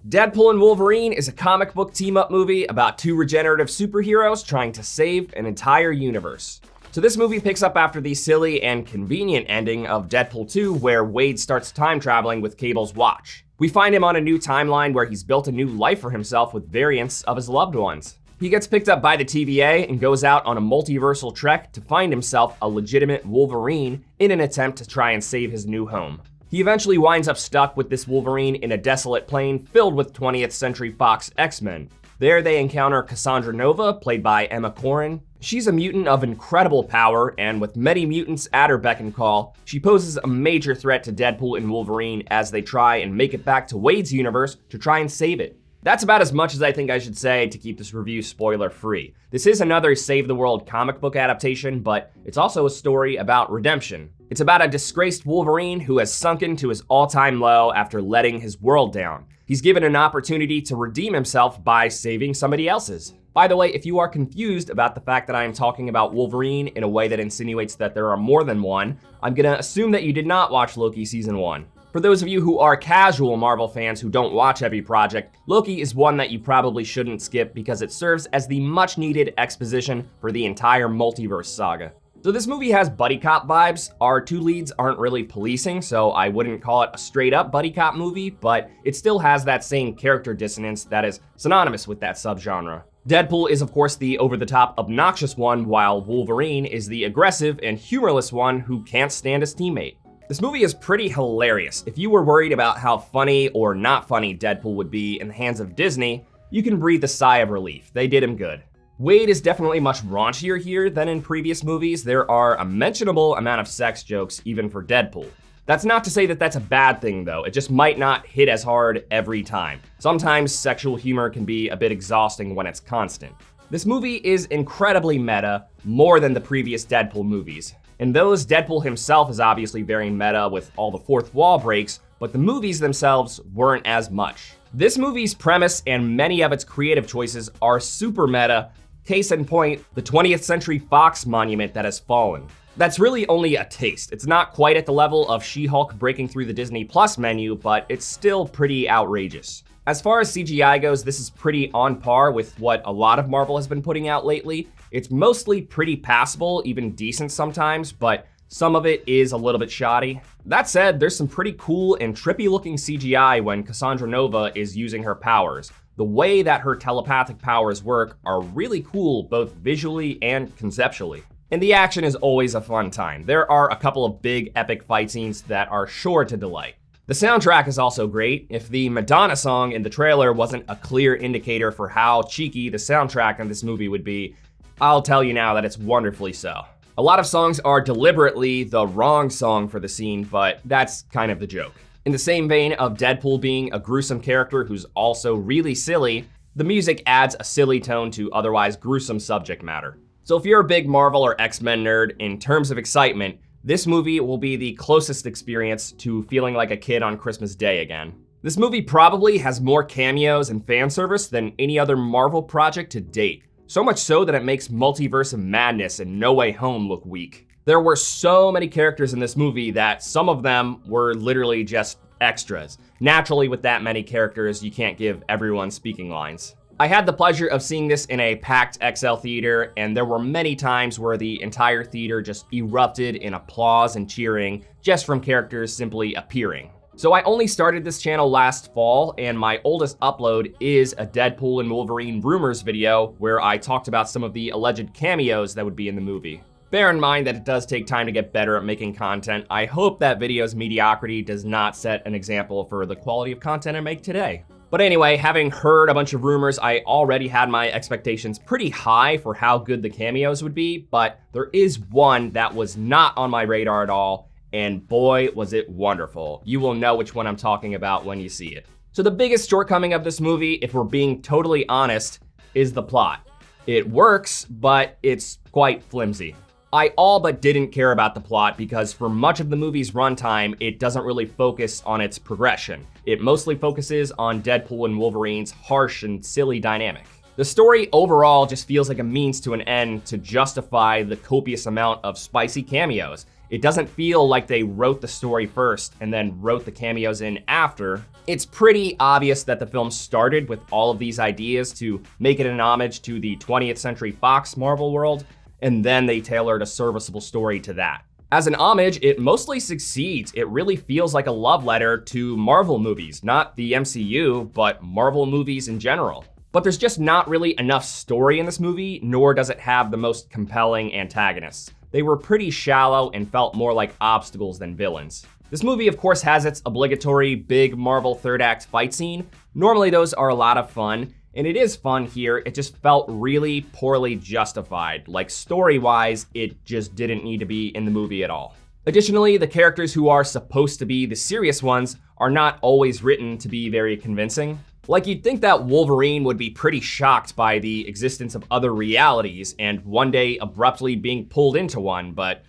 Deadpool and Wolverine is a comic book team-up movie about two regenerative superheroes trying to save an entire universe. So this movie picks up after the silly and convenient ending of Deadpool 2, where Wade starts time traveling with Cable's watch. We find him on a new timeline where he's built a new life for himself with variants of his loved ones. He gets picked up by the TVA and goes out on a multiversal trek to find himself a legitimate Wolverine in an attempt to try and save his new home. He eventually winds up stuck with this Wolverine in a desolate plane filled with 20th Century Fox X-Men. There they encounter Cassandra Nova, played by Emma Corrin. She's a mutant of incredible power, and with many mutants at her beck and call, she poses a major threat to Deadpool and Wolverine as they try and make it back to Wade's universe to try and save it. That's about as much as I think I should say to keep this review spoiler-free. This is another Save the World comic book adaptation, but it's also a story about redemption. It's about a disgraced Wolverine who has sunken to his all-time low after letting his world down. He's given an opportunity to redeem himself by saving somebody else's. By the way, if you are confused about the fact that I am talking about Wolverine in a way that insinuates that there are more than one, I'm gonna assume that you did not watch Loki Season 1. For those of you who are casual Marvel fans who don't watch every project, Loki is one that you probably shouldn't skip because it serves as the much-needed exposition for the entire multiverse saga. So this movie has buddy cop vibes. Our two leads aren't really policing, so I wouldn't call it a straight-up buddy cop movie, but it still has that same character dissonance that is synonymous with that subgenre. Deadpool is of course the over-the-top obnoxious one, while Wolverine is the aggressive and humorless one who can't stand his teammate. This movie is pretty hilarious. If you were worried about how funny or not funny Deadpool would be in the hands of Disney, you can breathe a sigh of relief. They did him good. Wade is definitely much raunchier here than in previous movies. There are a mentionable amount of sex jokes even for Deadpool. That's not to say that that's a bad thing though, it just might not hit as hard every time. Sometimes sexual humor can be a bit exhausting when it's constant. This movie is incredibly meta, more than the previous Deadpool movies. In those, Deadpool himself is obviously very meta with all the fourth wall breaks, but the movies themselves weren't as much. This movie's premise and many of its creative choices are super meta. Case in point, the 20th Century Fox monument that has fallen. That's really only a taste. It's not quite at the level of She-Hulk breaking through the Disney Plus menu, but it's still pretty outrageous. As far as CGI goes, this is pretty on par with what a lot of Marvel has been putting out lately. It's mostly pretty passable, even decent sometimes, but some of it is a little bit shoddy. That said, there's some pretty cool and trippy looking CGI when Cassandra Nova is using her powers. The way that her telepathic powers work are really cool, both visually and conceptually. And the action is always a fun time. There are a couple of big epic fight scenes that are sure to delight. The soundtrack is also great. If the Madonna song in the trailer wasn't a clear indicator for how cheeky the soundtrack in this movie would be, I'll tell you now that it's wonderfully so. A lot of songs are deliberately the wrong song for the scene, but that's kind of the joke. In the same vein of Deadpool being a gruesome character who's also really silly, the music adds a silly tone to otherwise gruesome subject matter. So if you're a big Marvel or X-Men nerd, in terms of excitement, this movie will be the closest experience to feeling like a kid on Christmas Day again. This movie probably has more cameos and fan service than any other Marvel project to date. So much so that it makes Multiverse of Madness and No Way Home look weak. There were so many characters in this movie that some of them were literally just extras. Naturally, with that many characters, you can't give everyone speaking lines. I had the pleasure of seeing this in a packed XL theater, and there were many times where the entire theater just erupted in applause and cheering just from characters simply appearing. So I only started this channel last fall, and my oldest upload is a Deadpool and Wolverine rumors video where I talked about some of the alleged cameos that would be in the movie. Bear in mind that it does take time to get better at making content. I hope that video's mediocrity does not set an example for the quality of content I make today. But anyway, having heard a bunch of rumors, I already had my expectations pretty high for how good the cameos would be, but there is one that was not on my radar at all, and boy, was it wonderful. You will know which one I'm talking about when you see it. So the biggest shortcoming of this movie, if we're being totally honest, is the plot. It works, but it's quite flimsy. I all but didn't care about the plot because for much of the movie's runtime, it doesn't really focus on its progression. It mostly focuses on Deadpool and Wolverine's harsh and silly dynamic. The story overall just feels like a means to an end to justify the copious amount of spicy cameos. It doesn't feel like they wrote the story first and then wrote the cameos in after. It's pretty obvious that the film started with all of these ideas to make it an homage to the 20th Century Fox Marvel world, and then they tailored a serviceable story to that. As an homage, it mostly succeeds. It really feels like a love letter to Marvel movies, not the MCU, but Marvel movies in general. But there's just not really enough story in this movie, nor does it have the most compelling antagonists. They were pretty shallow and felt more like obstacles than villains. This movie, of course, has its obligatory big Marvel third act fight scene. Normally those are a lot of fun, and it is fun here. It just felt really poorly justified. Like story-wise, it just didn't need to be in the movie at all. Additionally, the characters who are supposed to be the serious ones are not always written to be very convincing. Like, you'd think that Wolverine would be pretty shocked by the existence of other realities and one day abruptly being pulled into one, but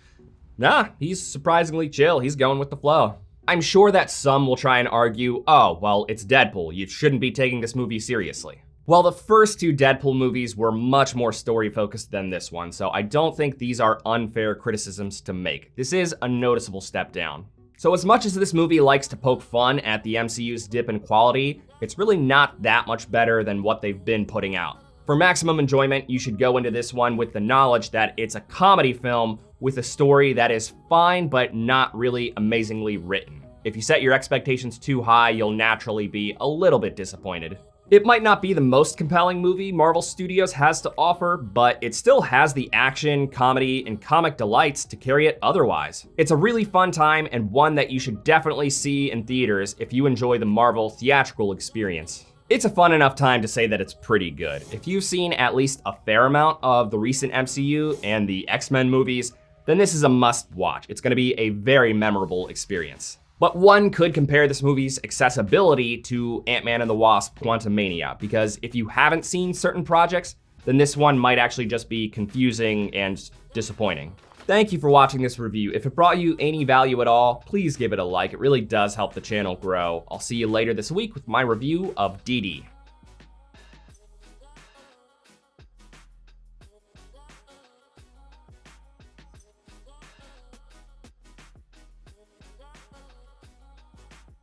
nah, he's surprisingly chill. He's going with the flow. I'm sure that some will try and argue, oh, well, it's Deadpool. You shouldn't be taking this movie seriously. Well, the first two Deadpool movies were much more story-focused than this one, so I don't think these are unfair criticisms to make. This is a noticeable step down. So as much as this movie likes to poke fun at the MCU's dip in quality, it's really not that much better than what they've been putting out. For maximum enjoyment, you should go into this one with the knowledge that it's a comedy film with a story that is fine but not really amazingly written. If you set your expectations too high, you'll naturally be a little bit disappointed. It might not be the most compelling movie Marvel Studios has to offer, but it still has the action, comedy, and comic delights to carry it otherwise. It's a really fun time and one that you should definitely see in theaters if you enjoy the Marvel theatrical experience. It's a fun enough time to say that it's pretty good. If you've seen at least a fair amount of the recent MCU and the X-Men movies, then this is a must watch. It's gonna be a very memorable experience. But one could compare this movie's accessibility to Ant-Man and the Wasp: Quantumania, because if you haven't seen certain projects, then this one might actually just be confusing and disappointing. Thank you for watching this review. If it brought you any value at all, please give it a like. It really does help the channel grow. I'll see you later this week with my review of DD.